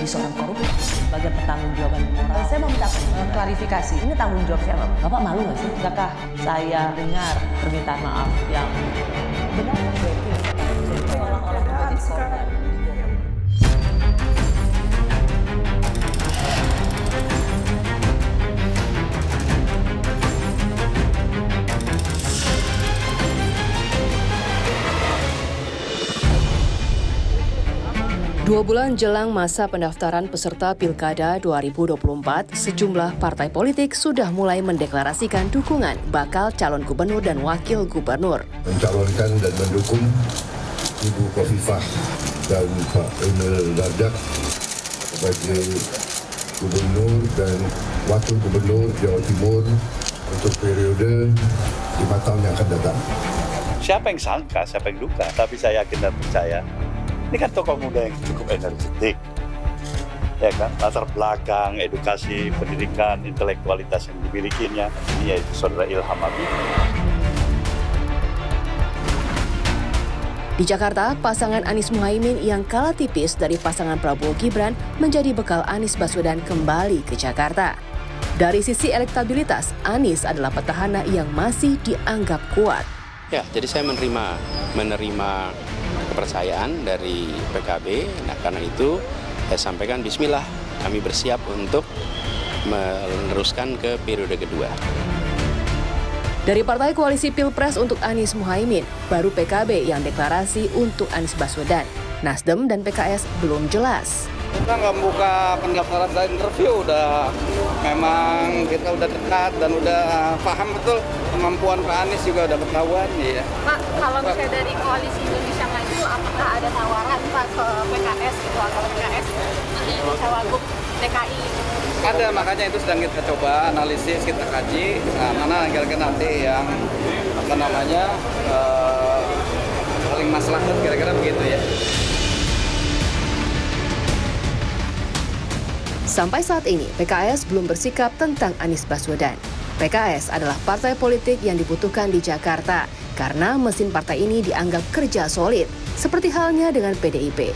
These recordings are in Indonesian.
seorang koruptor sebagai pertanggungjawaban moral. Saya mau minta klarifikasi, ini tanggung jawab siapa? Bapak malu nggak sih? Tidakkah saya dengar permintaan maaf yang benar seolah-olah menjadi korban? Dua bulan jelang masa pendaftaran peserta Pilkada 2024, sejumlah partai politik sudah mulai mendeklarasikan dukungan bakal calon gubernur dan wakil gubernur. Mencalonkan dan mendukung Ibu Khofifah dan Pak Emil Dardak sebagai gubernur dan wakil gubernur Jawa Timur untuk periode 5 tahun yang akan datang. Siapa yang sangka, siapa yang duga, tapi saya yakin dan percaya. Ini kan tokoh muda yang cukup energetik, ya kan? Latar belakang, edukasi, pendidikan, intelektualitas yang dimilikinya, ini yaitu Saudara Ilham Habibie. Di Jakarta, pasangan Anies Muhaimin yang kalah tipis dari pasangan Prabowo Gibran menjadi bekal Anies Baswedan kembali ke Jakarta. Dari sisi elektabilitas, Anies adalah petahana yang masih dianggap kuat. Ya, jadi saya menerima kepercayaan dari PKB. Nah, karena itu saya sampaikan bismillah, kami bersiap untuk meneruskan ke periode kedua. Dari Partai Koalisi Pilpres untuk Anies Muhaimin, baru PKB yang deklarasi untuk Anies Baswedan. Nasdem dan PKS belum jelas. Kita nggak membuka pendaftaran dan interview, memang kita udah dekat dan udah paham betul kemampuan Pak Anies juga udah ketahuan. Ya. Pak, kalau misalnya dari Koalisi Indonesia Maju, apakah ada tawaran Pak ke PKS gitu, atau PKS Cawagup DKI? Ada, makanya itu sedang kita coba analisis, kita kaji, mana kira-kira nanti yang paling maslahat kira-kira begitu ya. Sampai saat ini, PKS belum bersikap tentang Anies Baswedan. PKS adalah partai politik yang dibutuhkan di Jakarta karena mesin partai ini dianggap kerja solid, seperti halnya dengan PDIP.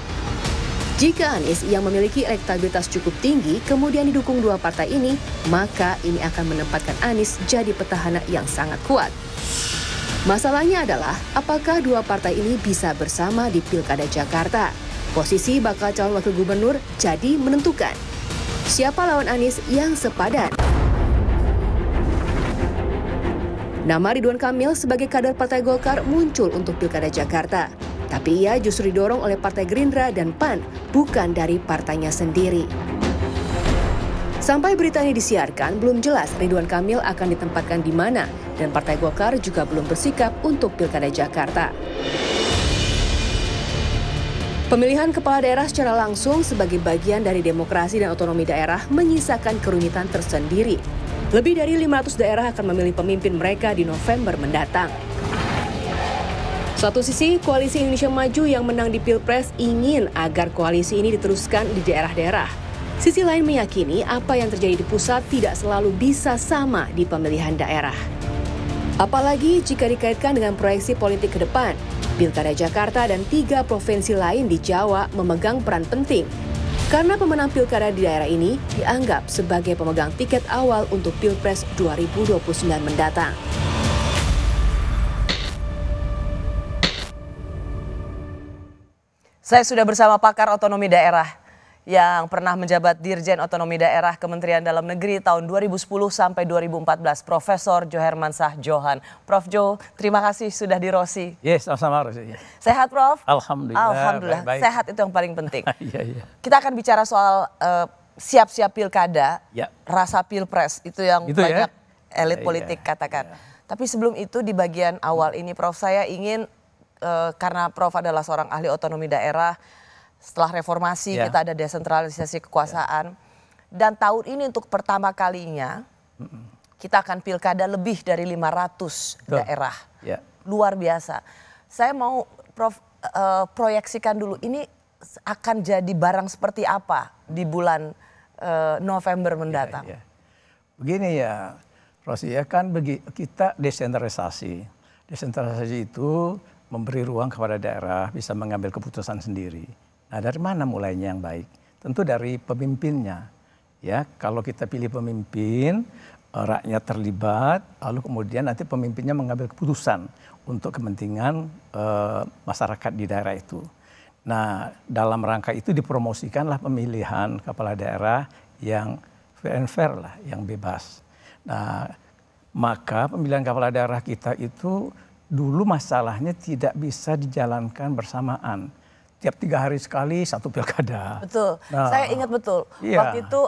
Jika Anies yang memiliki elektabilitas cukup tinggi kemudian didukung dua partai ini, maka ini akan menempatkan Anies jadi petahana yang sangat kuat. Masalahnya adalah, apakah dua partai ini bisa bersama di Pilkada Jakarta? Posisi bakal calon wakil gubernur jadi menentukan. Siapa lawan Anies yang sepadan? Nama Ridwan Kamil sebagai kader Partai Golkar muncul untuk Pilkada Jakarta. Tapi ia justru didorong oleh Partai Gerindra dan PAN, bukan dari partainya sendiri. Sampai berita ini disiarkan, belum jelas Ridwan Kamil akan ditempatkan di mana, dan Partai Golkar juga belum bersikap untuk Pilkada Jakarta. Pemilihan kepala daerah secara langsung sebagai bagian dari demokrasi dan otonomi daerah menyisakan kerumitan tersendiri. Lebih dari 500 daerah akan memilih pemimpin mereka di November mendatang. Satu sisi, Koalisi Indonesia Maju yang menang di Pilpres ingin agar koalisi ini diteruskan di daerah-daerah. Sisi lain meyakini apa yang terjadi di pusat tidak selalu bisa sama di pemilihan daerah. Apalagi jika dikaitkan dengan proyeksi politik ke depan. Pilkada Jakarta dan 3 provinsi lain di Jawa memegang peran penting. Karena pemenang pilkada di daerah ini dianggap sebagai pemegang tiket awal untuk Pilpres 2029 mendatang. Saya sudah bersama pakar otonomi daerah yang pernah menjabat Dirjen Otonomi Daerah Kementerian Dalam Negeri tahun 2010 sampai 2014, Profesor Jo Hermansyah Johan. Prof Jo, terima kasih sudah di Rosi. Yes, sama-sama Rosi. Sehat Prof? Alhamdulillah. Alhamdulillah, baik. Sehat itu yang paling penting. Iya. Kita akan bicara soal siap-siap pilkada, ya. Rasa pilpres, itu yang gitu banyak ya? elit politik katakan. Tapi sebelum itu di bagian awal ini Prof, saya ingin, karena Prof adalah seorang ahli otonomi daerah, setelah reformasi kita ada desentralisasi kekuasaan. Dan tahun ini untuk pertama kalinya kita akan pilkada lebih dari 500 daerah. Luar biasa. Saya mau Prof proyeksikan dulu, ini akan jadi barang seperti apa di bulan November mendatang? Begini ya, Rosi, ya kan kita desentralisasi. Desentralisasi itu memberi ruang kepada daerah bisa mengambil keputusan sendiri. Nah, dari mana mulainya yang baik? tentu dari pemimpinnya. Ya, kalau kita pilih pemimpin, rakyat terlibat, lalu kemudian nanti pemimpinnya mengambil keputusan untuk kepentingan masyarakat di daerah itu. Nah, dalam rangka itu dipromosikanlah pemilihan kepala daerah yang fair and fair lah, yang bebas. Nah, maka pemilihan kepala daerah kita itu dulu masalahnya tidak bisa dijalankan bersamaan. Tiap 3 hari sekali satu pilkada. Betul, saya ingat betul. Waktu itu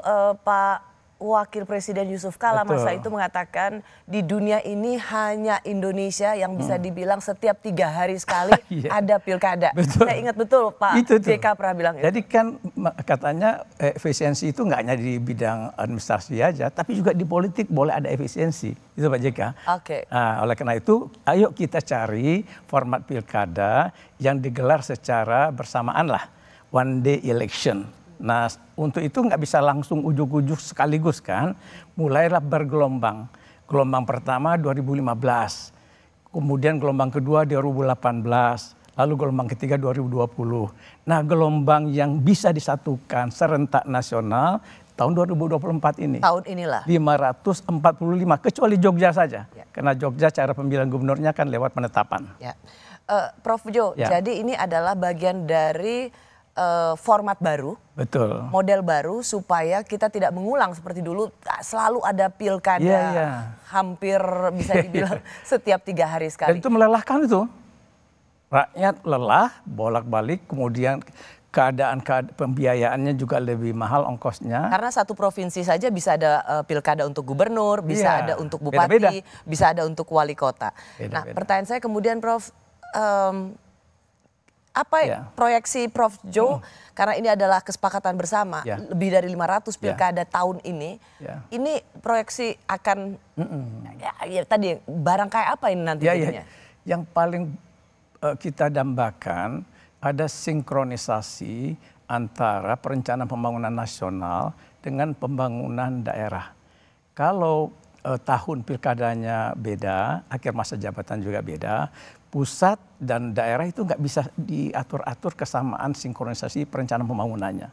Pak Wakil Presiden Yusuf Kala masa itu mengatakan di dunia ini hanya Indonesia yang bisa dibilang setiap 3 hari sekali ada pilkada. Betul. Saya ingat betul Pak JK pernah bilang itu. Jadi kan katanya efisiensi itu nggak hanya di bidang administrasi aja, tapi juga di politik boleh ada efisiensi. Itu Pak JK. Oke. Nah, oleh karena itu, ayo kita cari format pilkada yang digelar secara bersamaan lah, one day election. Nah, untuk itu nggak bisa langsung ujuk-ujuk sekaligus kan, mulailah bergelombang. Gelombang pertama 2015, kemudian gelombang kedua 2018, lalu gelombang ketiga 2020. Nah, gelombang yang bisa disatukan serentak nasional tahun 2024 ini. Tahun inilah. 545, kecuali Jogja saja. Ya. Karena Jogja cara pemilihan gubernurnya kan lewat penetapan. Ya. Prof Jo, jadi ini adalah bagian dari format baru, betul, model baru supaya kita tidak mengulang seperti dulu selalu ada pilkada, hampir bisa dibilang setiap 3 hari sekali. Dan itu melelahkan itu, rakyat lelah bolak-balik, kemudian keadaan pembiayaannya juga lebih mahal ongkosnya. Karena satu provinsi saja bisa ada pilkada untuk gubernur, bisa ada untuk bupati, bisa ada untuk wali kota. Nah, pertanyaan saya kemudian Prof. Apa proyeksi Prof Jo, karena ini adalah kesepakatan bersama, lebih dari 500 pilkada tahun ini, ini proyeksi akan, tadi barang kayak apa ini nanti? Yang paling kita dambakan ada sinkronisasi antara perencanaan pembangunan nasional dengan pembangunan daerah. Kalau tahun pilkadanya beda, akhir masa jabatan juga beda, pusat dan daerah itu nggak bisa diatur-atur kesamaan sinkronisasi perencanaan pembangunannya.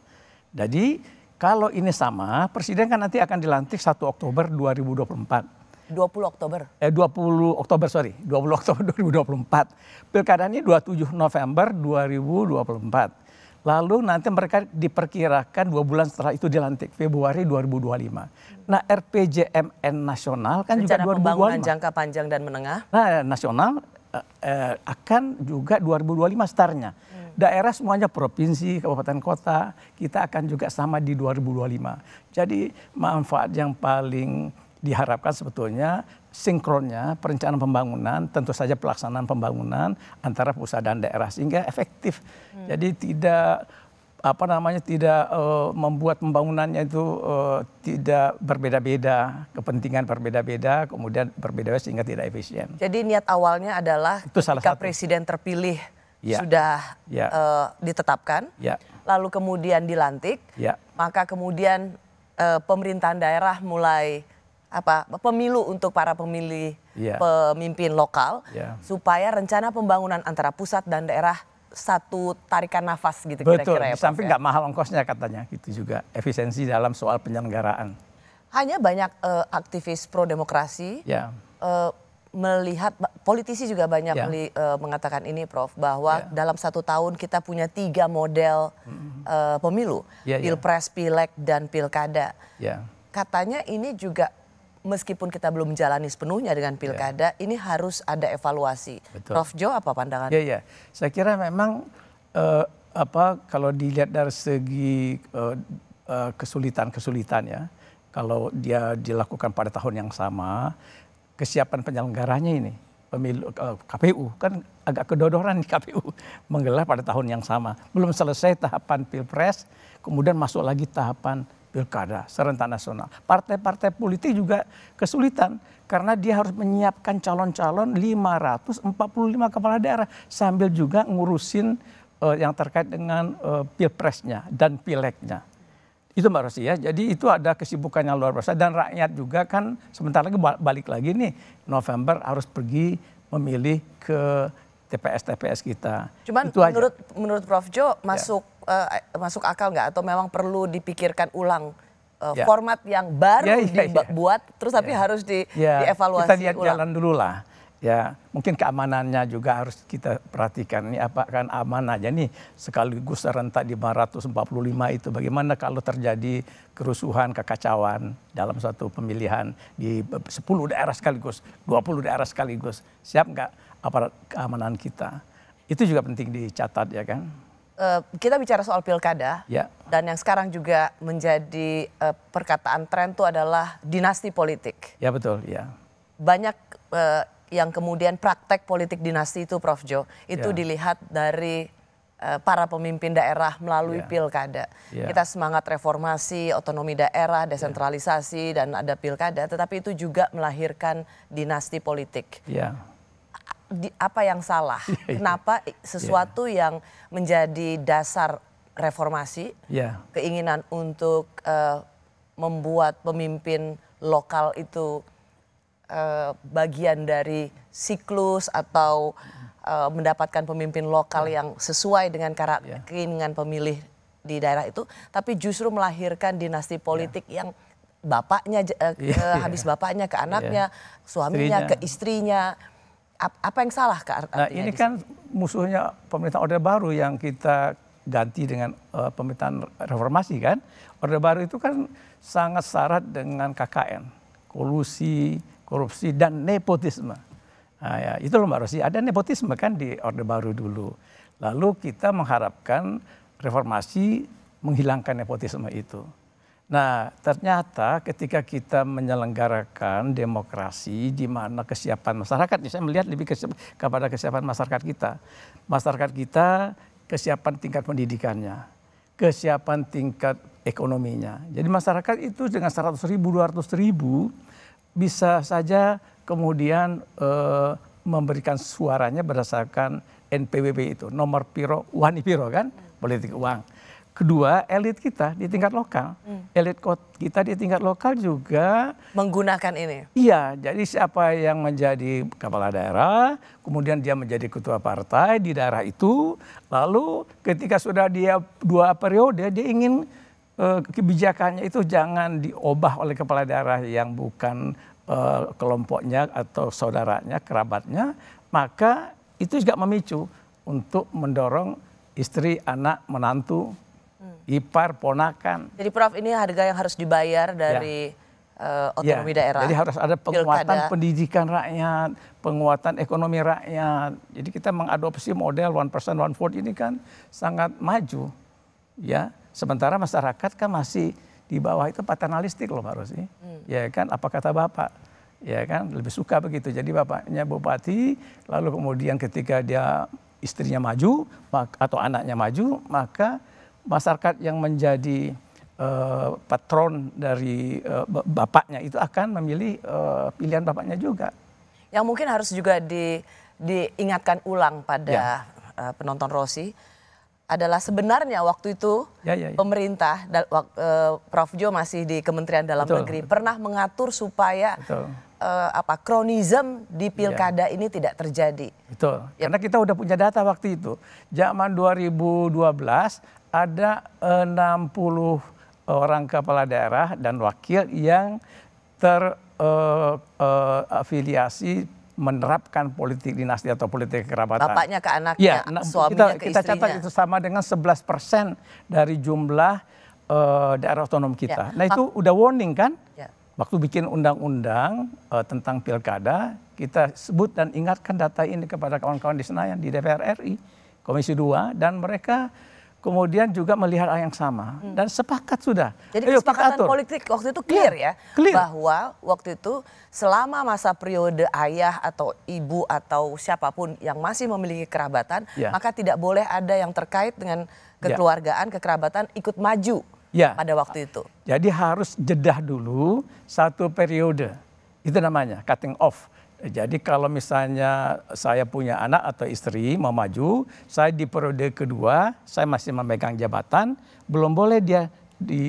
Jadi kalau ini sama, Presiden kan nanti akan dilantik 1 Oktober 2024. 20 Oktober? 20 Oktober 2024. Pilkadanya 27 November 2024. Lalu nanti mereka diperkirakan 2 bulan setelah itu dilantik, Februari 2025. Nah, RPJMN nasional kan rencana juga 2025. Pembangunan jangka panjang dan menengah. Nah, nasional akan juga 2025 startnya. Daerah semuanya provinsi, kabupaten kota, kita akan juga sama di 2025. Jadi manfaat yang paling diharapkan sebetulnya sinkronnya perencanaan pembangunan, tentu saja pelaksanaan pembangunan antara pusat dan daerah sehingga efektif. Jadi tidak tidak membuat pembangunannya itu tidak berbeda-beda, kepentingan berbeda-beda, kemudian berbeda sehingga tidak efisien. Jadi niat awalnya adalah ketika Presiden terpilih sudah ditetapkan, lalu kemudian dilantik, maka kemudian pemerintahan daerah mulai pemilu untuk para pemilih pemimpin lokal, supaya rencana pembangunan antara pusat dan daerah satu tarikan nafas gitu kira-kira ya. Betul, di samping nggak mahal ongkosnya katanya, gitu juga efisiensi dalam soal penyelenggaraan. Hanya banyak aktivis pro demokrasi melihat, politisi juga banyak mengatakan ini Prof, bahwa dalam 1 tahun kita punya 3 model pemilu, pilpres, pileg, dan pilkada. Katanya ini juga meskipun kita belum menjalani sepenuhnya dengan pilkada, ini harus ada evaluasi. Betul. Prof Jo, apa pandangan? Iya, saya kira memang kalau dilihat dari segi kesulitan ya, kalau dia dilakukan pada tahun yang sama, kesiapan penyelenggaranya ini, pemilu KPU kan agak kedodoran di KPU menggelar pada tahun yang sama, belum selesai tahapan pilpres, kemudian masuk lagi tahapan pilkada serentak nasional. Partai-partai politik juga kesulitan karena dia harus menyiapkan calon-calon 545 kepala daerah sambil juga ngurusin yang terkait dengan pilpresnya dan pilegnya. Itu Mbak Rosi ya. Jadi itu ada kesibukan yang luar biasa dan rakyat juga kan sebentar lagi balik lagi nih November harus pergi memilih ke TPS-TPS kita. Cuman menurut Prof Jo masuk masuk akal nggak? Atau memang perlu dipikirkan ulang format yang baru dibuat, terus tapi harus dievaluasi kita lihat ulang? Jalan dulu lah. Ya, mungkin keamanannya juga harus kita perhatikan. Ini apa kan aman aja nih sekaligus serentak di 545 itu. Bagaimana kalau terjadi kerusuhan, kekacauan dalam suatu pemilihan di 10 daerah sekaligus, 20 daerah sekaligus. Siap nggak aparat keamanan kita? Itu juga penting dicatat ya kan. Kita bicara soal pilkada, dan yang sekarang juga menjadi perkataan tren itu adalah dinasti politik. Ya betul, ya. Banyak yang kemudian praktek politik dinasti itu, Prof. Jo, itu dilihat dari para pemimpin daerah melalui pilkada. Kita semangat reformasi, otonomi daerah, desentralisasi, dan ada pilkada, tetapi itu juga melahirkan dinasti politik. Apa yang salah? Kenapa sesuatu yang menjadi dasar reformasi, keinginan untuk membuat pemimpin lokal itu bagian dari siklus atau mendapatkan pemimpin lokal yang sesuai dengan keinginan pemilih di daerah itu, tapi justru melahirkan dinasti politik yang bapaknya habis bapaknya ke anaknya, suaminya ke istrinya. Apa yang salah Kak? Nah ini kan musuhnya pemerintahan Orde Baru yang kita ganti dengan pemerintahan reformasi kan. Orde Baru itu kan sangat syarat dengan KKN, kolusi, korupsi dan nepotisme. Nah, ya, itu loh Mbak Rosi, ada nepotisme kan di Orde Baru dulu. Lalu kita mengharapkan reformasi menghilangkan nepotisme itu. Nah ternyata ketika kita menyelenggarakan demokrasi di mana kesiapan masyarakat, saya melihat lebih kepada kesiapan masyarakat kita. Masyarakat kita kesiapan tingkat pendidikannya, kesiapan tingkat ekonominya. Jadi masyarakat itu dengan 100.000, 200.000 bisa saja kemudian memberikan suaranya berdasarkan NPWP itu, nomor piro, wani piro kan, politik uang. Kedua, elit kita di tingkat lokal, elit kita di tingkat lokal juga menggunakan ini. Iya, jadi siapa yang menjadi kepala daerah, kemudian dia menjadi ketua partai di daerah itu, lalu ketika sudah dia 2 periode, dia ingin kebijakannya itu jangan diubah oleh kepala daerah yang bukan kelompoknya atau saudaranya, kerabatnya, maka itu juga memicu untuk mendorong istri, anak, menantu, ipar, ponakan. Jadi Prof, ini harga yang harus dibayar dari otonomi daerah. Jadi harus ada penguatan pendidikan rakyat, penguatan ekonomi rakyat. Jadi kita mengadopsi model 1 person 1 vote ini kan sangat maju, ya. Sementara masyarakat kan masih di bawah itu paternalistik loh Mbak Rosi. Ya kan, apa kata Bapak? Ya kan, lebih suka begitu. Jadi bapaknya bupati, lalu kemudian ketika dia istrinya maju atau anaknya maju, maka masyarakat yang menjadi patron dari bapaknya itu akan memilih pilihan bapaknya juga. Yang mungkin harus juga diingatkan ulang pada penonton Rosi adalah sebenarnya waktu itu pemerintah, Prof. Jo masih di Kementerian Dalam Negeri, pernah mengatur supaya kronisme di pilkada ini tidak terjadi. Betul, karena kita udah punya data waktu itu. Zaman 2012 ada 60 orang kepala daerah dan wakil yang terafiliasi menerapkan politik dinasti atau politik kerabatan. Bapaknya ke anaknya, suaminya ke istrinya. Kita catat itu sama dengan 11% dari jumlah daerah otonom kita. Nah itu udah warning kan? Waktu bikin undang-undang tentang pilkada, kita sebut dan ingatkan data ini kepada kawan-kawan di Senayan, di DPR RI, Komisi 2, dan mereka kemudian juga melihat hal yang sama dan sepakat sudah. Jadi kesepakatan politik waktu itu clear ya, bahwa waktu itu selama masa periode ayah atau ibu atau siapapun yang masih memiliki kerabatan, maka tidak boleh ada yang terkait dengan kekeluargaan, kekerabatan ikut maju pada waktu itu. Jadi harus jedah dulu 1 periode, itu namanya cutting off. Jadi kalau misalnya saya punya anak atau istri mau maju, saya di periode kedua, saya masih memegang jabatan, belum boleh dia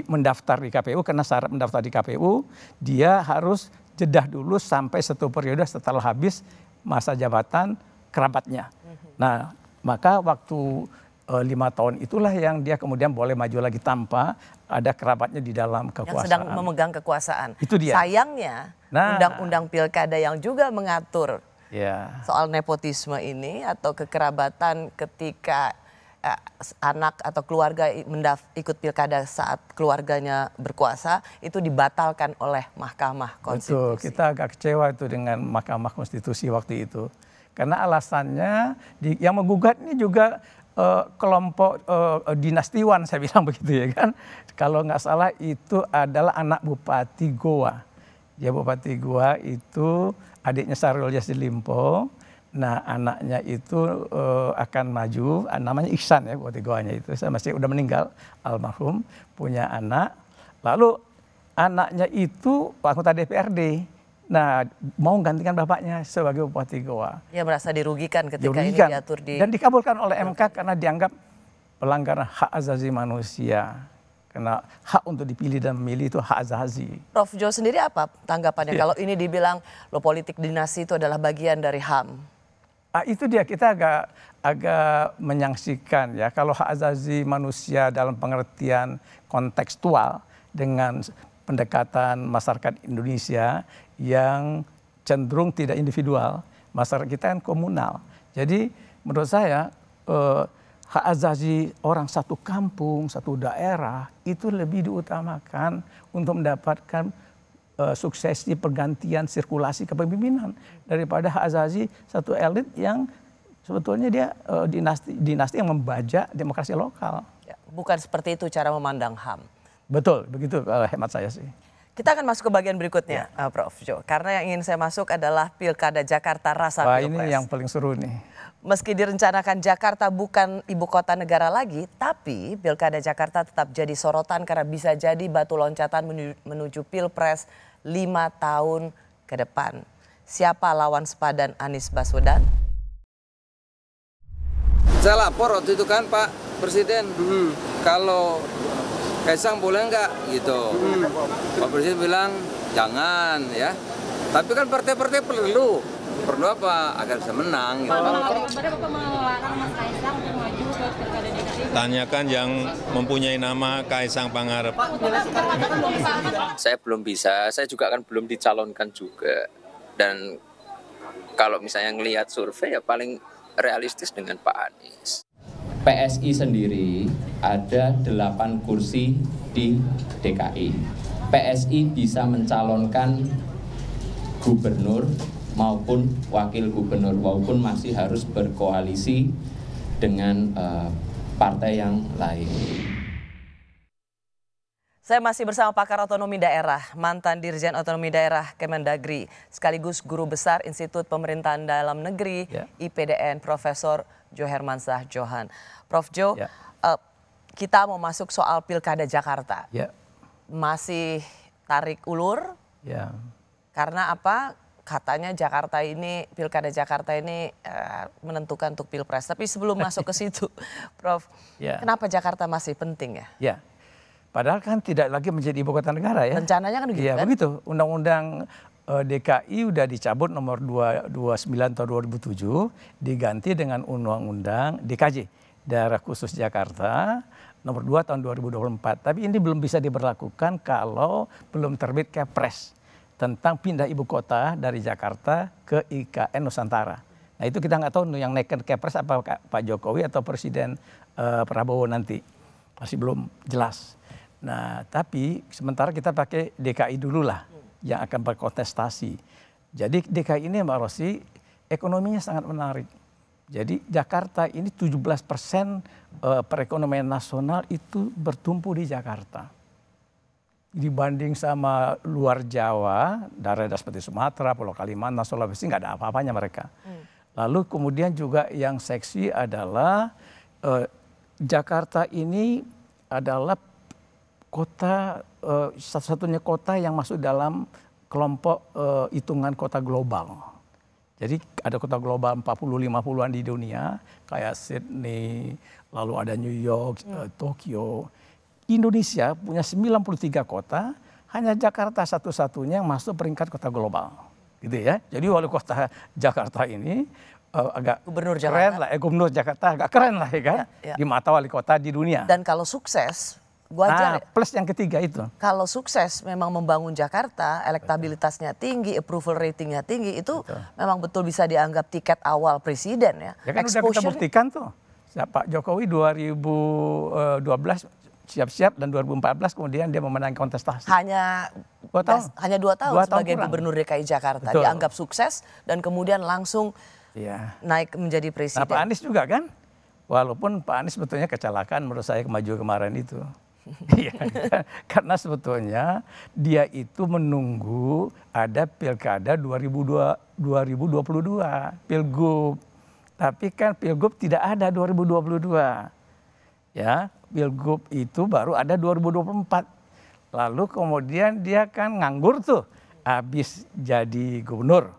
mendaftar di KPU, karena syarat mendaftar di KPU, dia harus jedah dulu sampai 1 periode setelah habis masa jabatan kerabatnya. Nah, maka waktu 5 tahun itulah yang dia kemudian boleh maju lagi tanpa ada kerabatnya di dalam kekuasaan. Yang sedang memegang kekuasaan. Itu dia. Sayangnya undang-undang pilkada yang juga mengatur soal nepotisme ini atau kekerabatan ketika anak atau keluarga ikut pilkada saat keluarganya berkuasa itu dibatalkan oleh Mahkamah Konstitusi. Betul, kita agak kecewa itu dengan Mahkamah Konstitusi waktu itu. Karena alasannya yang menggugat ini juga kelompok dinastiwan, saya bilang begitu ya kan. Kalau nggak salah itu adalah anak Bupati Goa. Ya Bupati Goa itu adiknya Syahrul Yassin Limpo. Nah anaknya itu akan maju, namanya Ihsan ya Bupati Goanya itu. Saya masih udah meninggal almarhum, punya anak. Lalu anaknya itu anggota DPRD. Nah mau gantikan bapaknya sebagai Bupati Goa. Ya merasa dirugikan ketika ini diatur di... Dan dikabulkan oleh MK karena dianggap pelanggaran hak asasi manusia. Karena hak untuk dipilih dan memilih itu hak asasi. Prof Jo sendiri apa tanggapannya kalau ini dibilang lo politik dinasti itu adalah bagian dari HAM? Itu dia, kita agak menyaksikan ya kalau hak asasi manusia dalam pengertian kontekstual dengan pendekatan masyarakat Indonesia yang cenderung tidak individual, masyarakat kita kan komunal. Jadi menurut saya hak asasi orang satu kampung, satu daerah itu lebih diutamakan untuk mendapatkan suksesi pergantian sirkulasi kepemimpinan daripada hak asasi satu elit yang sebetulnya dia dinasti yang membajak demokrasi lokal. Ya, bukan seperti itu cara memandang HAM. Betul, begitu hemat saya sih. Kita akan masuk ke bagian berikutnya, Prof Jo. Karena yang ingin saya masuk adalah Pilkada Jakarta rasa Wah, Pilpres. ini yang paling seru nih. Meski direncanakan Jakarta bukan ibu kota negara lagi, tapi Pilkada Jakarta tetap jadi sorotan karena bisa jadi batu loncatan menuju Pilpres 5 tahun ke depan. Siapa lawan sepadan Anies Baswedan? Saya lapor waktu itu kan Pak Presiden, kalau Kaisang boleh nggak gitu. Pak Presiden bilang jangan ya. Tapi kan partai-partai perlu apa? Agar bisa menang. Gitu. Bapak melarang Mas Kaisang untuk maju ke Pilkada DKI. Tanyakan yang mempunyai nama Kaisang Pangarep. Saya belum bisa, saya juga kan belum dicalonkan juga. Dan kalau misalnya ngelihat survei ya paling realistis dengan Pak Anies. PSI sendiri ada 8 kursi di DKI. PSI bisa mencalonkan gubernur maupun wakil gubernur, walaupun masih harus berkoalisi dengan partai yang lain. Saya masih bersama pakar otonomi daerah, mantan Dirjen Otonomi Daerah Kemendagri, sekaligus Guru Besar Institut Pemerintahan Dalam Negeri IPDN, Profesor Jo Hermansyah Johan. Prof Jo, kita mau masuk soal Pilkada Jakarta. Masih tarik ulur, karena apa? Katanya Jakarta ini, Pilkada Jakarta ini menentukan untuk Pilpres. Tapi sebelum masuk ke situ, Prof, kenapa Jakarta masih penting ya? Padahal kan tidak lagi menjadi ibu kota negara ya. Rencananya kan begitu kan? Begitu. Undang-undang DKI udah dicabut nomor 229 tahun 2007, diganti dengan Undang-Undang DKJ, Daerah Khusus Jakarta, nomor 2 tahun 2024. Tapi ini belum bisa diberlakukan kalau belum terbit Kepres tentang pindah ibu kota dari Jakarta ke IKN Nusantara. Nah itu kita nggak tahu yang naikkan Kepres apa Pak Jokowi atau Presiden Prabowo nanti. Masih belum jelas. Nah tapi sementara kita pakai DKI dulu lah yang akan berkontestasi. Jadi DKI ini Mbak Rosy ekonominya sangat menarik. Jadi Jakarta ini 17% perekonomian nasional itu bertumpu di Jakarta. Dibanding sama luar Jawa, daerah seperti Sumatera, Pulau Kalimantan, Sulawesi nggak ada apa-apanya mereka. Lalu kemudian juga yang seksi adalah Jakarta ini adalah kota satu-satunya kota yang masuk dalam kelompok hitungan kota global. Jadi ada kota global 40-50-an di dunia kayak Sydney, lalu ada New York, Tokyo. Indonesia punya 93 kota, hanya Jakarta satu-satunya yang masuk peringkat kota global. Gitu ya. Jadi wali kota Jakarta ini agak Gubernur keren Jakarta. lah, Gubernur Jakarta agak keren lah ya kan, di mata wali kota di dunia. Dan kalau sukses, wajar. Plus yang ketiga itu. Kalau sukses memang membangun Jakarta, elektabilitasnya tinggi, approval ratingnya tinggi, itu memang betul bisa dianggap tiket awal presiden ya. Ya kan udah kita buktikan tuh. Pak Jokowi 2012 siap-siap dan 2014 kemudian dia memenangi kontestasi. Hanya 2 tahun sebagai Gubernur DKI Jakarta. Betul. Dianggap sukses dan kemudian langsung naik menjadi presiden. Nah Pak Anies juga kan, walaupun Pak Anies sebetulnya kecelakaan menurut saya kemajuan kemarin itu. Karena sebetulnya dia itu menunggu ada pilkada 2022, pilgub. Tapi kan pilgub tidak ada 2022. Ya, pilgub itu baru ada 2024. Lalu kemudian dia kan nganggur tuh, habis jadi gubernur.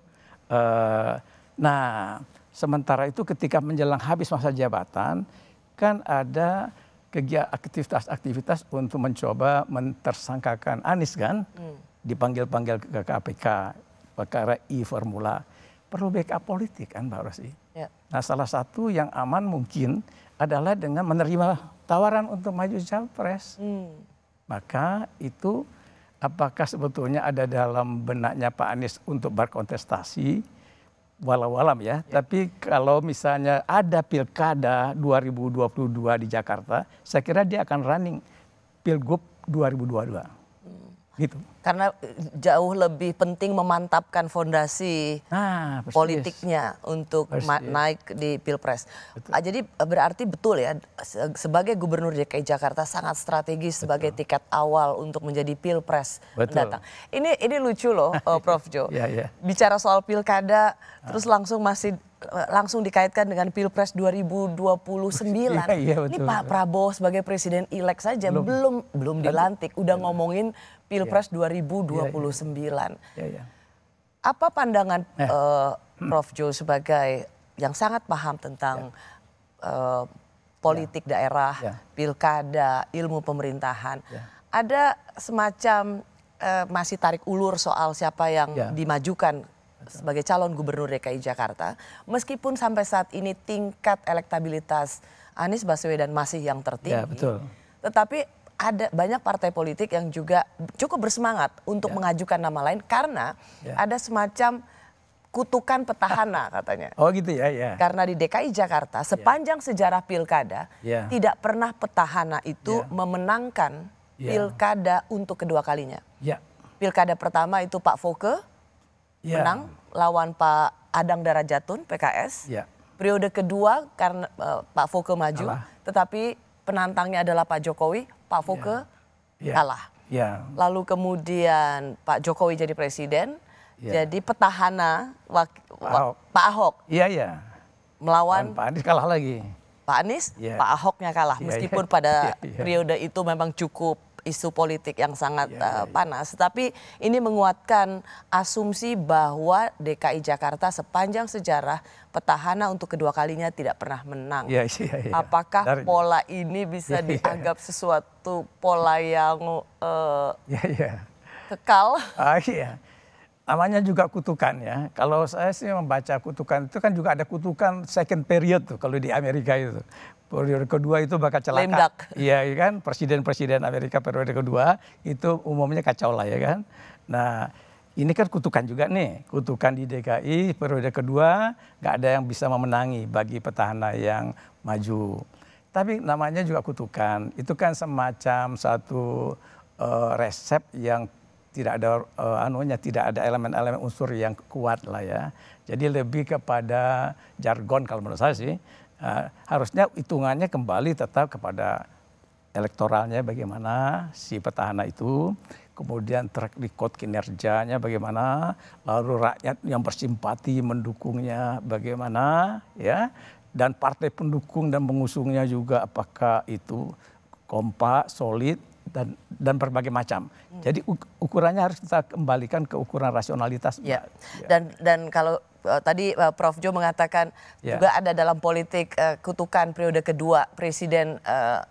Nah, sementara itu ketika menjelang habis masa jabatan, kan ada aktivitas-aktivitas untuk mencoba mentersangkakan Anies kan, dipanggil-panggil ke KPK, perkara e-formula. Perlu backup politik kan Mbak Rosy. Nah salah satu yang aman mungkin adalah dengan menerima tawaran untuk maju capres. Maka itu apakah sebetulnya ada dalam benaknya Pak Anies untuk berkontestasi, walau alam ya. Tapi kalau misalnya ada pilkada 2022 di Jakarta, saya kira dia akan running pilgub 2022. Gitu. Karena jauh lebih penting memantapkan fondasi politiknya untuk naik di Pilpres. Jadi berarti betul ya, sebagai Gubernur DKI Jakarta sangat strategis sebagai tiket awal untuk menjadi Pilpres mendatang. Ini lucu loh Prof. Jo. Bicara soal pilkada terus langsung dikaitkan dengan Pilpres 2029. Ini Pak Prabowo sebagai presiden elek saja belum dilantik, udah ngomongin Pilpres 2029. Apa pandangan Prof. Jo sebagai yang sangat paham tentang politik daerah, pilkada, ilmu pemerintahan? Ada semacam masih tarik ulur soal siapa yang dimajukan sebagai calon Gubernur DKI Jakarta, meskipun sampai saat ini tingkat elektabilitas Anies Baswedan masih yang tertinggi, tetapi ada banyak partai politik yang juga cukup bersemangat untuk mengajukan nama lain karena ada semacam kutukan petahana katanya. Oh gitu ya. Karena di DKI Jakarta sepanjang sejarah pilkada tidak pernah petahana itu memenangkan pilkada untuk kedua kalinya. Pilkada pertama itu Pak Foke menang lawan Pak Adang Darajatun PKS. Periode kedua karena Pak Foke maju, tetapi penantangnya adalah Pak Jokowi, Pak Foke kalah. Lalu kemudian Pak Jokowi jadi presiden, jadi petahana Pak Ahok. Melawan Pak Anies kalah lagi. Pak Anies, Pak Ahoknya kalah. Meskipun pada periode itu memang cukup isu politik yang sangat panas. Tapi ini menguatkan asumsi bahwa DKI Jakarta sepanjang sejarah petahana untuk kedua kalinya tidak pernah menang. Apakah pola ini bisa dianggap sesuatu pola yang kekal? Namanya juga kutukan ya. Kalau saya sih membaca kutukan itu kan juga ada kutukan second period tuh kalau di Amerika itu. Periode kedua itu bakal celaka. Iya kan, presiden-presiden Amerika periode kedua itu umumnya kacau lah ya kan. Nah ini kan kutukan juga nih, kutukan di DKI periode kedua nggak ada yang bisa memenangi bagi petahana yang maju. Tapi namanya juga kutukan, itu kan semacam satu resep yang tidak ada tidak ada elemen-elemen unsur yang kuat lah ya. Jadi lebih kepada jargon kalau menurut saya sih. Harusnya hitungannya kembali tetap kepada elektoralnya bagaimana si petahana itu, kemudian track record kinerjanya bagaimana, lalu rakyat yang bersimpati mendukungnya bagaimana ya, dan partai pendukung dan pengusungnya juga apakah itu kompak, solid dan berbagai macam. Jadi ukurannya harus kita kembalikan ke ukuran rasionalitas. Dan kalau tadi Prof Jo mengatakan juga ada dalam politik kutukan periode kedua Presiden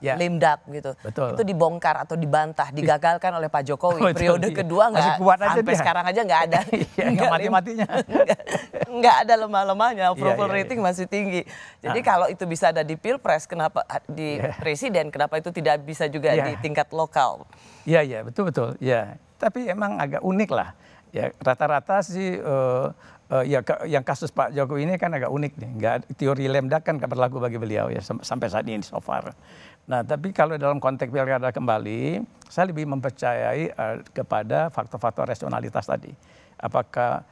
Limdak gitu. Betul. Itu dibongkar atau dibantah, digagalkan oleh Pak Jokowi. Periode kedua nggak, sampai sekarang aja nggak ada. Nggak mati-matinya. Nggak ada lemah-lemahnya, approval rating masih tinggi. Jadi kalau itu bisa ada di Pilpres, kenapa di Presiden, kenapa itu tidak bisa juga di tingkat lokal? Iya, betul. Ya, tapi emang agak unik lah. Ya, rata-rata sih yang kasus Pak Jokowi ini kan agak unik nih. Teori Lemdak kan nggak berlaku bagi beliau ya sampai saat ini so far. Nah, tapi kalau dalam konteks pilkada kembali, saya lebih mempercayai kepada faktor-faktor rasionalitas tadi. Apakah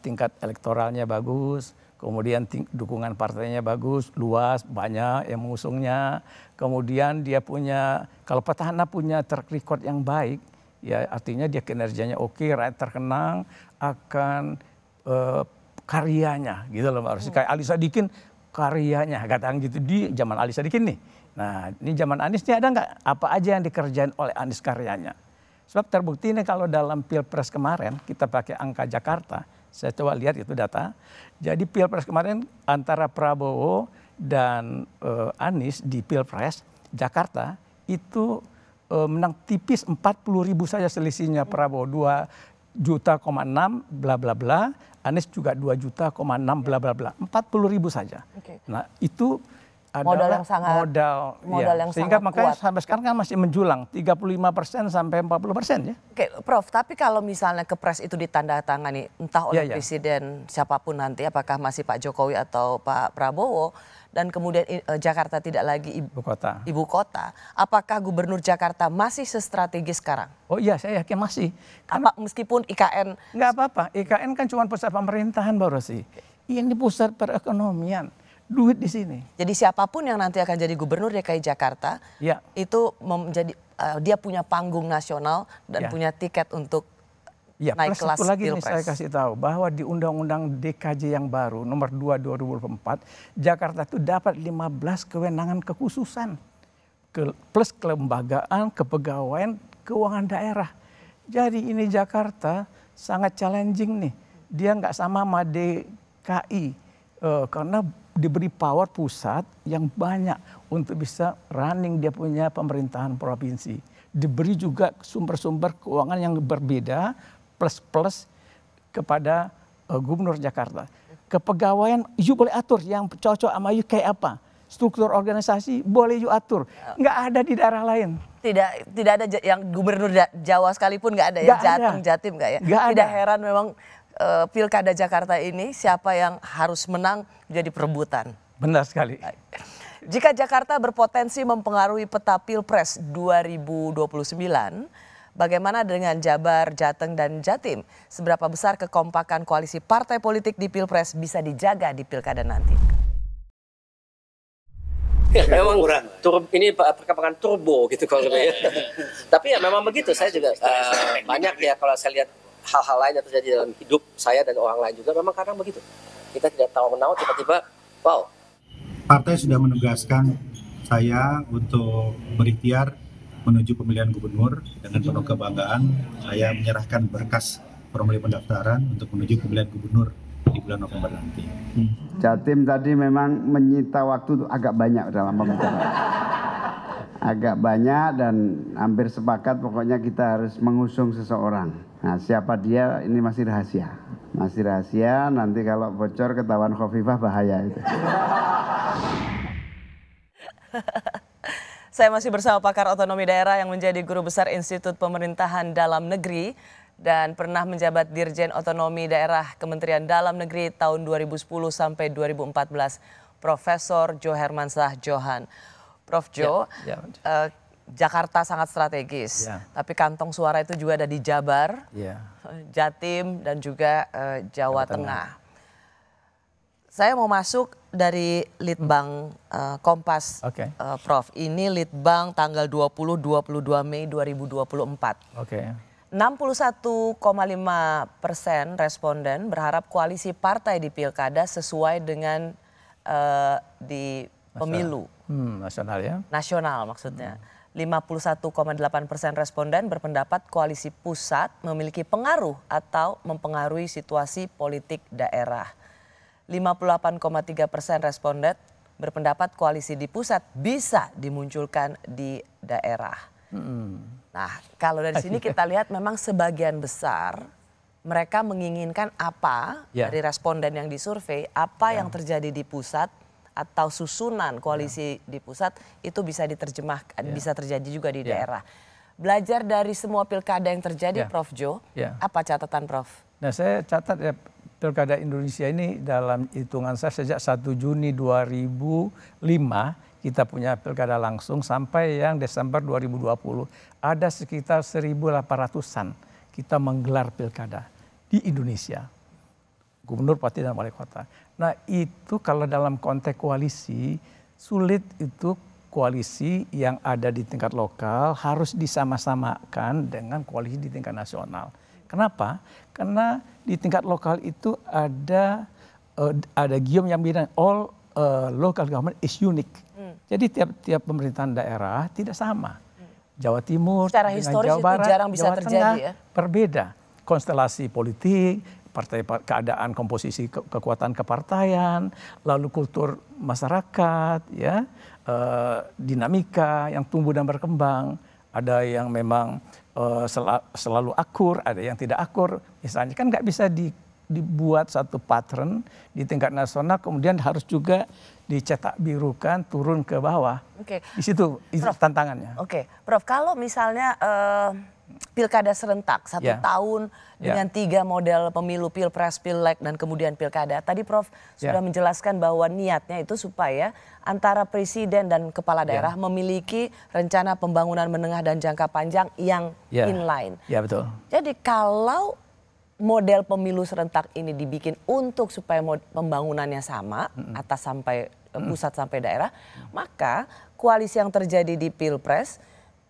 tingkat elektoralnya bagus, kemudian dukungan partainya bagus, luas, banyak yang mengusungnya. Kemudian dia punya, kalau petahana punya track record yang baik, ya artinya dia kinerjanya oke, rakyat terkenang akan karyanya gitu loh Mbak Rosi. Kayak Ali Sadikin karyanya, katakan gitu di zaman Ali Sadikin nih. Nah ini zaman Anies nih ada nggak apa aja yang dikerjain oleh Anies karyanya. Sebab terbukti nih kalau dalam Pilpres kemarin kita pakai angka Jakarta, saya coba lihat itu data. Jadi Pilpres kemarin antara Prabowo dan Anies di Pilpres Jakarta itu menang tipis 40.000 saja selisihnya. Prabowo 2,6 juta bla bla bla, Anies juga 2,6 juta bla bla bla, 40.000 saja. Nah itu modal yang sangat modal yang sehingga sangat makanya kuat. sampai sekarang kan masih menjulang 35% sampai 40% ya. Oke, Prof, tapi kalau misalnya Kepres itu ditandatangani entah oleh presiden siapapun nanti, apakah masih Pak Jokowi atau Pak Prabowo, dan kemudian Jakarta tidak lagi ibu kota, apakah Gubernur Jakarta masih sestrategis sekarang? Oh iya, saya yakin masih. Apa meskipun IKN? Nggak apa-apa, IKN kan cuma pusat pemerintahan Mbak Rosi. Ini pusat perekonomian, duit di sini. Jadi siapapun yang nanti akan jadi Gubernur DKI Jakarta, itu menjadi dia punya panggung nasional dan punya tiket untuk naik kelas satu lagi Pilpres. Nih saya kasih tahu bahwa di Undang-Undang DKJ yang baru nomor 2 2024 Jakarta itu dapat 15 kewenangan kekhususan plus kelembagaan, kepegawaian, keuangan daerah. Jadi ini Jakarta sangat challenging nih. Dia nggak sama DKI karena diberi power pusat yang banyak untuk bisa running dia punya pemerintahan provinsi. Diberi juga sumber-sumber keuangan yang berbeda plus kepada Gubernur Jakarta. Kepegawaian you boleh atur yang cocok sama you kayak apa. Struktur organisasi boleh you atur. Nggak ada di daerah lain. Tidak ada yang Gubernur Jawa sekalipun nggak ada ya, Jatim nggak ya. Tidak heran memang Pilkada Jakarta ini siapa yang harus menang jadi perebutan. Benar sekali. Jika Jakarta berpotensi mempengaruhi peta Pilpres 2029, bagaimana dengan Jabar, Jateng, dan Jatim? Seberapa besar kekompakan koalisi partai politik di Pilpres bisa dijaga di Pilkada nanti? Ya, memang ini perkembangan turbo gitu kalau ya. Tapi ya memang begitu, saya juga banyak ya kalau saya lihat hal-hal lain yang terjadi dalam hidup saya dan orang lain juga memang kadang begitu. Kita tidak tahu menau tiba-tiba wow. Partai sudah menugaskan saya untuk berikhtiar menuju pemilihan gubernur dengan penuh kebanggaan. Saya menyerahkan berkas formulir pendaftaran untuk menuju pemilihan gubernur di bulan November nanti. Jatim tadi memang menyita waktu agak banyak dalam pembicaraan. Agak banyak dan hampir sepakat pokoknya kita harus mengusung seseorang. Nah siapa dia ini masih rahasia. Masih rahasia, nanti kalau bocor ketahuan Khofifah bahaya itu. Saya masih bersama pakar otonomi daerah yang menjadi guru besar Institut Pemerintahan Dalam Negeri dan pernah menjabat Dirjen Otonomi Daerah Kementerian Dalam Negeri tahun 2010 sampai 2014, Profesor Jo Hermansyah Johan. Prof Jo, Jakarta sangat strategis, tapi kantong suara itu juga ada di Jabar, Jatim, dan juga Jawa Tengah. Saya mau masuk dari Litbang Kompas, Prof. Ini Litbang tanggal 20-22 Mei 2024. 61,5% responden berharap koalisi partai di Pilkada sesuai dengan di pemilu. Nasional ya? Nasional maksudnya. 51,8% responden berpendapat koalisi pusat memiliki pengaruh atau mempengaruhi situasi politik daerah. 58,3% responden berpendapat koalisi di pusat bisa dimunculkan di daerah. Nah, kalau dari sini kita lihat memang sebagian besar mereka menginginkan apa dari responden yang disurvei, apa yang terjadi di pusat atau susunan koalisi di pusat itu bisa diterjemahkan, bisa terjadi juga di daerah. Belajar dari semua pilkada yang terjadi, Prof. Jo, apa catatan Prof? Nah, saya catat ya, Pilkada Indonesia ini dalam hitungan saya sejak 1 Juni 2005 kita punya pilkada langsung sampai yang Desember 2020 ada sekitar 1.800-an kita menggelar pilkada di Indonesia. Gubernur, bupati, dan wali kota. Nah itu kalau dalam konteks koalisi sulit itu koalisi yang ada di tingkat lokal harus disama-samakan dengan koalisi di tingkat nasional. Kenapa? Karena di tingkat lokal itu ada gium yang bilang all local government is unique. Jadi tiap pemerintahan daerah tidak sama. Jawa Timur secara dengan historis Jawa Barat, itu jarang bisa Jawa terjadi Tengah, ya. Berbeda. Konstelasi politik, keadaan komposisi kekuatan kepartaian, lalu kultur masyarakat, ya, dinamika yang tumbuh dan berkembang. Ada yang memang selalu akur, ada yang tidak akur. Misalnya kan nggak bisa dibuat satu pattern di tingkat nasional kemudian harus juga dicetak birukan turun ke bawah. Di situ tantangannya. Prof, kalau misalnya pilkada serentak 1 tahun dengan 3 model pemilu, pilpres, pileg, dan kemudian pilkada. Tadi Prof sudah menjelaskan bahwa niatnya itu supaya antara presiden dan kepala daerah memiliki rencana pembangunan menengah dan jangka panjang yang inline. Ya, betul. Jadi kalau model pemilu serentak ini dibikin untuk supaya pembangunannya sama, atas sampai pusat sampai daerah, maka koalisi yang terjadi di pilpres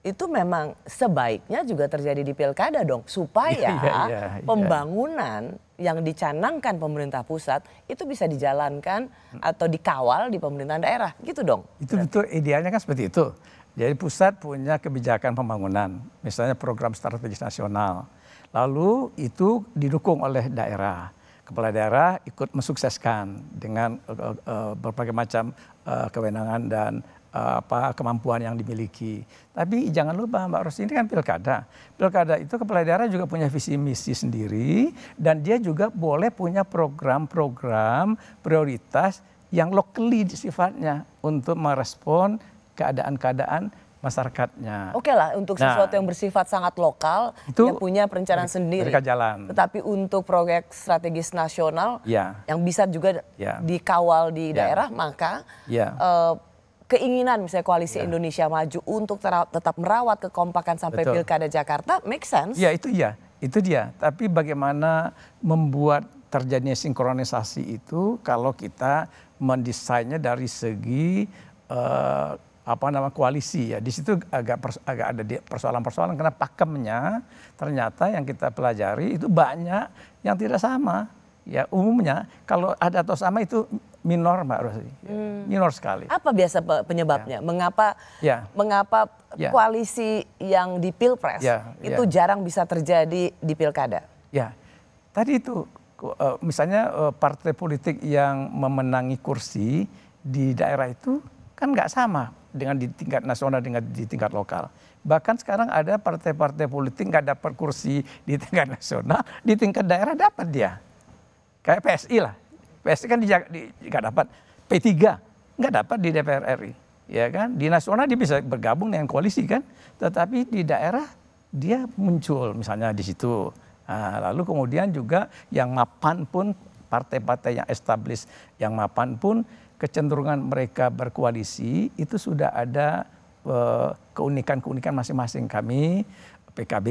itu memang sebaiknya juga terjadi di pilkada dong, supaya pembangunan yang dicanangkan pemerintah pusat itu bisa dijalankan atau dikawal di pemerintahan daerah, gitu dong. Itu betul, idealnya kan seperti itu. Jadi pusat punya kebijakan pembangunan, misalnya program strategis nasional, lalu itu didukung oleh daerah. Kepala daerah ikut mensukseskan dengan berbagai macam kewenangan dan kemampuan yang dimiliki. Tapi jangan lupa Mbak Ros, ini kan pilkada. Pilkada itu kepala daerah juga punya visi misi sendiri dan dia juga boleh punya program-program prioritas yang locally sifatnya untuk merespon keadaan-keadaan masyarakatnya. Oke lah, untuk sesuatu yang bersifat sangat lokal, itu dia punya perencanaan sendiri. Jalan. Tetapi untuk proyek strategis nasional yang bisa juga dikawal di daerah, maka keinginan misalnya koalisi Indonesia Maju untuk tetap merawat kekompakan sampai pilkada Jakarta make sense. Ya itu dia. Tapi bagaimana membuat terjadinya sinkronisasi itu kalau kita mendesainnya dari segi koalisi ya. Di situ agak ada persoalan-persoalan karena pakemnya ternyata yang kita pelajari itu banyak yang tidak sama. Ya umumnya kalau ada atau sama itu minor Mbak Rosi, minor sekali. Apa biasa penyebabnya? Mengapa koalisi yang di pilpres itu jarang bisa terjadi di pilkada? Ya, tadi itu misalnya partai politik yang memenangi kursi di daerah itu kan nggak sama dengan di tingkat nasional dengan di tingkat lokal. Bahkan sekarang ada partai-partai politik nggak dapat kursi di tingkat nasional, di tingkat daerah dapat dia. Kayak PSI lah. PSI kan nggak dapat. P3 nggak dapat di DPR RI. Ya kan? Di nasional dia bisa bergabung dengan koalisi kan. Tetapi di daerah dia muncul misalnya di situ. Nah, lalu kemudian juga yang mapan pun partai-partai yang established yang mapan pun kecenderungan mereka berkoalisi itu sudah ada keunikan-keunikan masing-masing. Kami PKB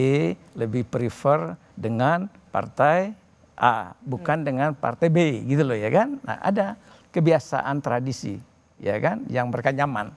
lebih prefer dengan partai A, bukan dengan partai B gitu loh ya kan. Nah ada kebiasaan tradisi ya kan yang mereka nyaman.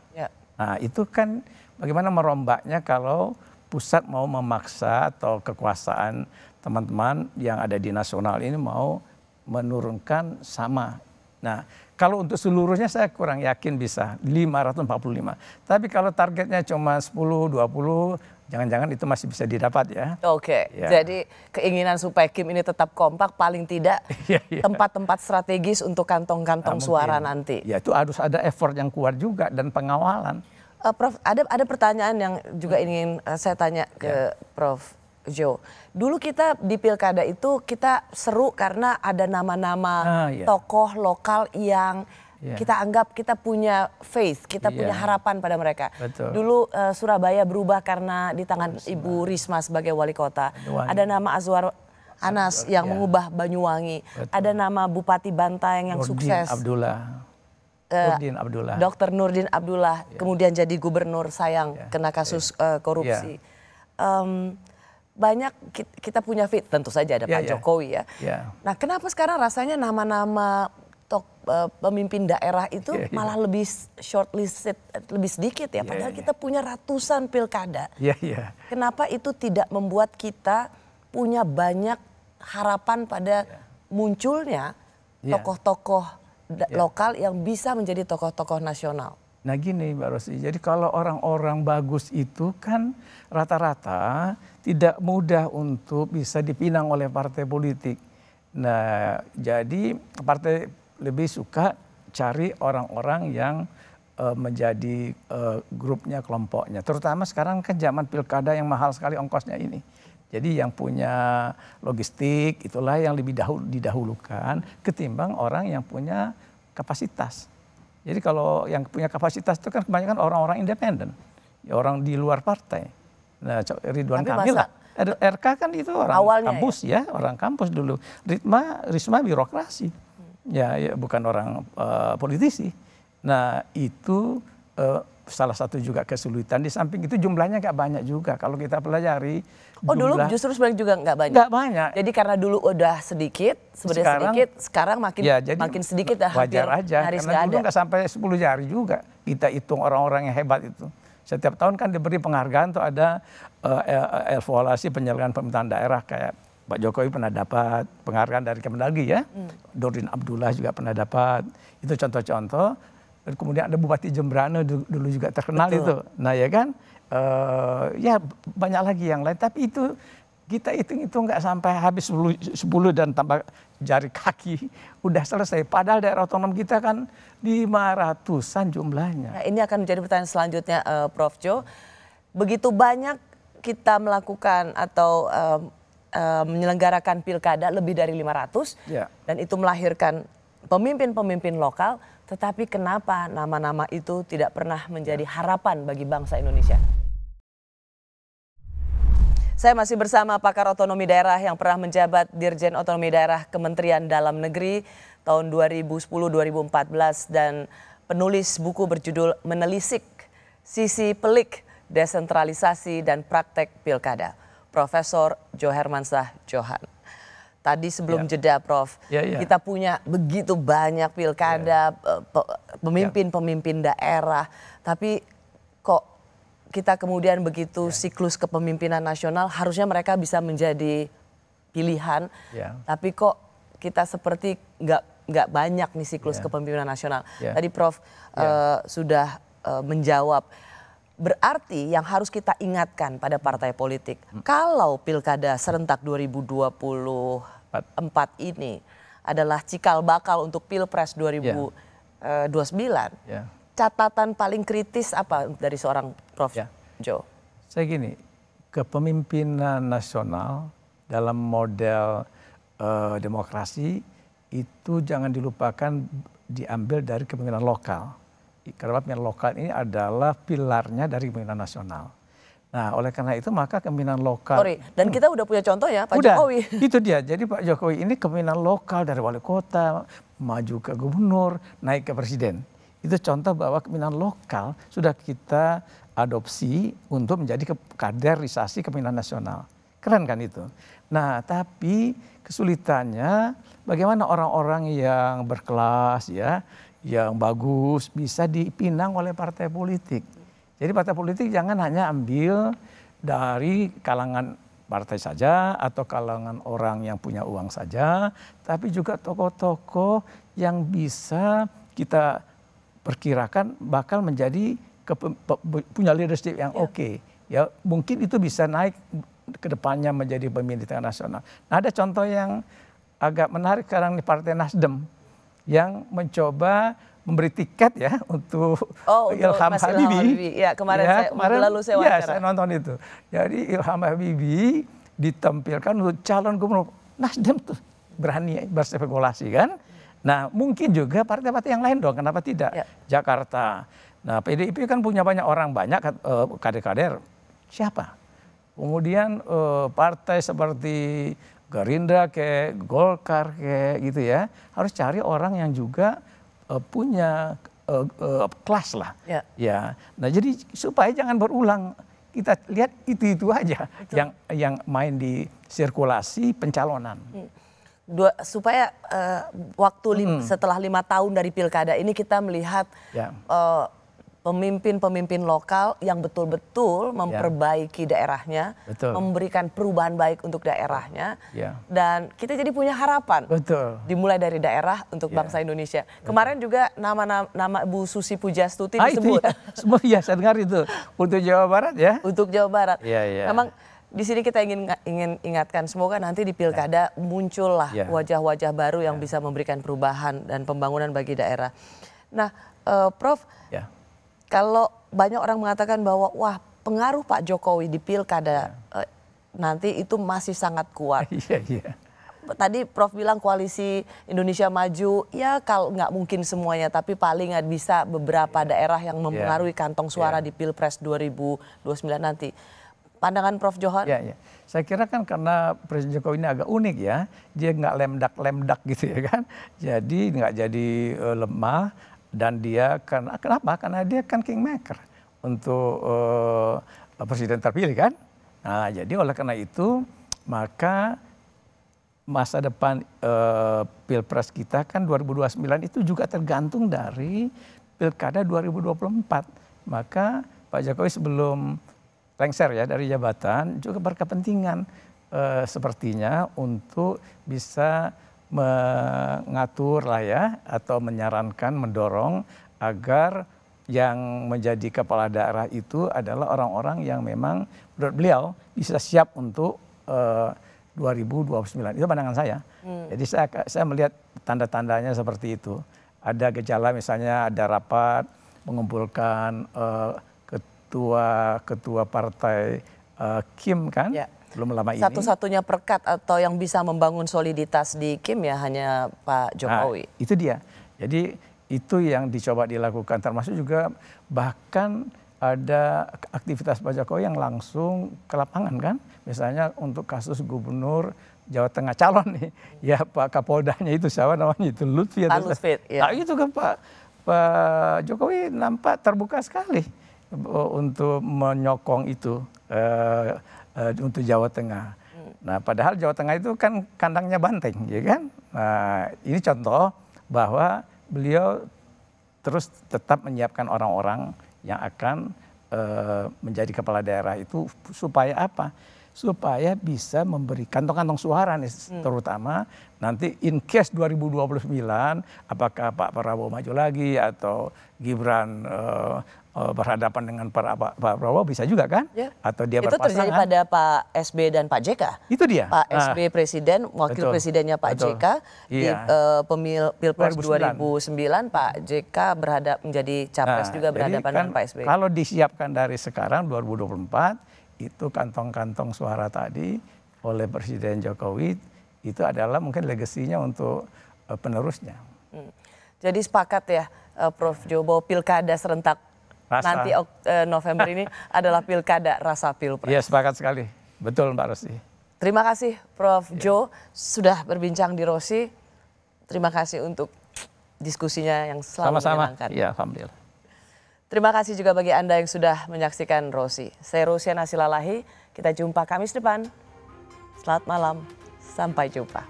Nah itu kan bagaimana merombaknya kalau pusat mau memaksa atau kekuasaan teman-teman yang ada di nasional ini mau menurunkan sama Nah, kalau untuk seluruhnya saya kurang yakin bisa 545. Tapi kalau targetnya cuma 10, 20, jangan-jangan itu masih bisa didapat ya. Oke, jadi keinginan supaya Kim ini tetap kompak paling tidak tempat-tempat strategis untuk kantong-kantong suara nanti. Ya itu harus ada effort yang kuat juga dan pengawalan. Prof, ada pertanyaan yang juga ingin saya tanya ke Prof Jo. Dulu kita di pilkada itu kita seru karena ada nama-nama tokoh lokal yang kita anggap kita punya faith, kita punya harapan pada mereka. Betul. Dulu Surabaya berubah karena di tangan Ibu Risma sebagai wali kota. Ada nama Azwar Anas yang mengubah Banyuwangi. Betul. Ada nama Bupati Bantaeng yang sukses. Nurdin Abdullah. Dr. Nurdin Abdullah kemudian jadi gubernur, sayang kena kasus korupsi. Banyak kita punya fit, tentu saja ada Pak Jokowi ya. Nah, kenapa sekarang rasanya nama-nama pemimpin daerah itu malah lebih shortlisted, lebih sedikit ya, padahal kita punya ratusan pilkada. Kenapa itu tidak membuat kita punya banyak harapan pada munculnya tokoh-tokoh lokal yang bisa menjadi tokoh-tokoh nasional? Nah gini Mbak Rosi, jadi kalau orang-orang bagus itu kan rata-rata tidak mudah untuk bisa dipinang oleh partai politik. Nah jadi partai lebih suka cari orang-orang yang menjadi grupnya, kelompoknya. Terutama sekarang kan zaman pilkada yang mahal sekali ongkosnya ini. Jadi yang punya logistik itulah yang lebih didahulukan ketimbang orang yang punya kapasitas. Jadi kalau yang punya kapasitas itu kan kebanyakan orang-orang independen, ya orang di luar partai. Nah, Ridwan Kamil lah, RK kan itu orang kampus ya, orang kampus dulu. Risma birokrasi, ya bukan orang politisi. Nah itu salah satu juga kesulitan. Di samping itu jumlahnya nggak banyak juga kalau kita pelajari. Oh dulu justru sebenarnya juga nggak banyak. Nggak banyak. Jadi karena dulu udah sedikit, sekarang makin sedikit dah. Wajar aja. Karena dulu nggak sampai 10 jari juga kita hitung orang-orang yang hebat itu. Setiap tahun kan diberi penghargaan tuh ada evaluasi penyelenggaraan pemerintahan daerah, kayak Pak Jokowi pernah dapat penghargaan dari Kemendagri ya. Nurdin Abdullah juga pernah dapat. Itu contoh-contoh. Dan kemudian ada Bupati Jembrana dulu juga terkenal itu. Nah ya kan. Ya banyak lagi yang lain, tapi itu kita hitung nggak sampai habis 10 dan tambah jari kaki udah selesai. Padahal daerah otonom kita kan 500-an jumlahnya. Nah, ini akan menjadi pertanyaan selanjutnya, Prof Jo. Begitu banyak kita melakukan atau menyelenggarakan pilkada lebih dari 500 dan itu melahirkan pemimpin-pemimpin lokal, tetapi kenapa nama-nama itu tidak pernah menjadi harapan bagi bangsa Indonesia? Saya masih bersama pakar otonomi daerah yang pernah menjabat Dirjen Otonomi Daerah Kementerian Dalam Negeri tahun 2010-2014 dan penulis buku berjudul Menelisik Sisi Pelik Desentralisasi dan Praktek Pilkada, Profesor Jo Hermansyah Johan. Tadi sebelum jeda Prof, kita punya begitu banyak pilkada, pemimpin-pemimpin daerah, tapi kok kita kemudian begitu siklus kepemimpinan nasional harusnya mereka bisa menjadi pilihan, tapi kok kita seperti nggak banyak nih siklus kepemimpinan nasional. Tadi Prof sudah menjawab. Berarti yang harus kita ingatkan pada partai politik, kalau pilkada serentak 2024 ini adalah cikal bakal untuk pilpres 2029, catatan paling kritis apa dari seorang Prof Jo? Saya gini, kepemimpinan nasional dalam model demokrasi itu jangan dilupakan diambil dari kepemimpinan lokal. Karena kepemimpinan lokal ini adalah pilarnya dari kepemimpinan nasional. Nah oleh karena itu maka kepemimpinan lokal. Dan kita udah punya contoh ya Pak Jokowi. Itu dia, jadi Pak Jokowi ini kepemimpinan lokal dari wali kota, maju ke gubernur, naik ke presiden. Itu contoh bahwa kepemimpinan lokal sudah kita adopsi untuk menjadi kaderisasi kepemimpinan nasional. Keren kan itu. Nah tapi kesulitannya bagaimana orang-orang yang berkelas ya, yang bagus bisa dipinang oleh partai politik. Jadi partai politik jangan hanya ambil dari kalangan partai saja atau kalangan orang yang punya uang saja, tapi juga tokoh-tokoh yang bisa kita perkirakan bakal menjadi punya leadership yang oke. Ya, mungkin itu bisa naik ke depannya menjadi pemimpin di tengah nasional. Nah, ada contoh yang agak menarik sekarang di Partai Nasdem yang mencoba memberi tiket ya untuk Ilham Habibie. Ya, kemarin lalu saya wawancara. Ya, saya nonton itu. Jadi Ilham Habibie ditampilkan untuk calon gubernur Nasdem tuh berani berspekulasi kan. Nah, mungkin juga partai-partai yang lain dong, kenapa tidak? Ya. Jakarta. Nah, PDIP kan punya banyak orang, banyak kader-kader. Siapa? Kemudian partai seperti Gerindra kayak Golkar kayak gitu ya, harus cari orang yang juga punya kelas lah. Ya. Ya. Nah, jadi supaya jangan berulang, kita lihat itu aja yang main di sirkulasi pencalonan. Supaya setelah 5 tahun dari pilkada ini kita melihat pemimpin-pemimpin lokal yang betul-betul memperbaiki daerahnya, memberikan perubahan baik untuk daerahnya, dan kita jadi punya harapan. Dimulai dari daerah untuk bangsa Indonesia. Kemarin juga nama Bu Susi Pujastuti disebut. Semua saya dengar itu untuk Jawa Barat ya. Untuk Jawa Barat. Memang di sini kita ingin ingatkan, semoga nanti di pilkada muncullah wajah-wajah baru yang bisa memberikan perubahan dan pembangunan bagi daerah. Nah, Prof, kalau banyak orang mengatakan bahwa wah pengaruh Pak Jokowi di pilkada nanti itu masih sangat kuat. Tadi Prof bilang koalisi Indonesia Maju, ya kalau nggak mungkin semuanya, tapi paling nggak bisa beberapa daerah yang mempengaruhi kantong suara di Pilpres 2029 nanti. Pandangan Prof Johan? Ya. Saya kira kan karena Presiden Jokowi ini agak unik ya, dia nggak lemdak-lemdak gitu ya kan, jadi nggak jadi lemah, dan dia kenapa? Karena dia kan kingmaker untuk presiden terpilih kan. Nah, jadi oleh karena itu maka masa depan Pilpres kita kan 2029 itu juga tergantung dari Pilkada 2024. Maka Pak Jokowi sebelum lengser ya dari jabatan juga berkepentingan sepertinya untuk bisa mengatur lah ya, atau menyarankan, mendorong agar yang menjadi kepala daerah itu adalah orang-orang yang memang menurut beliau bisa siap untuk 2029. Itu pandangan saya. Jadi saya melihat tanda-tandanya seperti itu. Ada gejala misalnya ada rapat mengumpulkan ketua partai Kim kan, belum lama ini. Satu-satunya perkat atau yang bisa membangun soliditas di Kim ya hanya Pak Jokowi. Nah, itu dia. Jadi itu yang dicoba dilakukan, termasuk juga bahkan ada aktivitas Pak Jokowi yang langsung ke lapangan kan. Misalnya untuk kasus gubernur Jawa Tengah calon nih, ya Pak Kapoldanya itu siapa namanya itu Lutfi. Nah itu kan Pak Jokowi nampak terbuka sekali untuk menyokong itu untuk Jawa Tengah. Nah, padahal Jawa Tengah itu kan kandangnya banteng, ya kan? Nah, ini contoh bahwa beliau terus tetap menyiapkan orang-orang yang akan menjadi kepala daerah itu supaya apa? Supaya bisa memberi kantong-kantong suara nih, terutama nanti in case 2029 apakah Pak Prabowo maju lagi atau Gibran berhadapan dengan Pak Prabowo bisa juga kan? Atau dia berpasangan. Itu terjadi pada Pak SB dan Pak JK. Itu dia. Pak SB presiden, wakil presidennya Pak JK di Pilpres 2009, Pak JK menjadi capres juga berhadapan dengan Pak SB. Kalau disiapkan dari sekarang 2024 itu kantong-kantong suara tadi oleh Presiden Jokowi itu adalah mungkin legasinya untuk penerusnya. Jadi sepakat ya Prof Jo bahwa pilkada serentak nanti November ini adalah pilkada rasa pilpres. Iya, sepakat sekali. Betul Mbak Rosi. Terima kasih Prof Jo sudah berbincang di Rosi. Terima kasih untuk diskusinya yang selalu menyenangkan. Iya, alhamdulillah. Terima kasih juga bagi Anda yang sudah menyaksikan Rosi. Saya Rosiana Silalahi, kita jumpa Kamis depan. Selamat malam, sampai jumpa.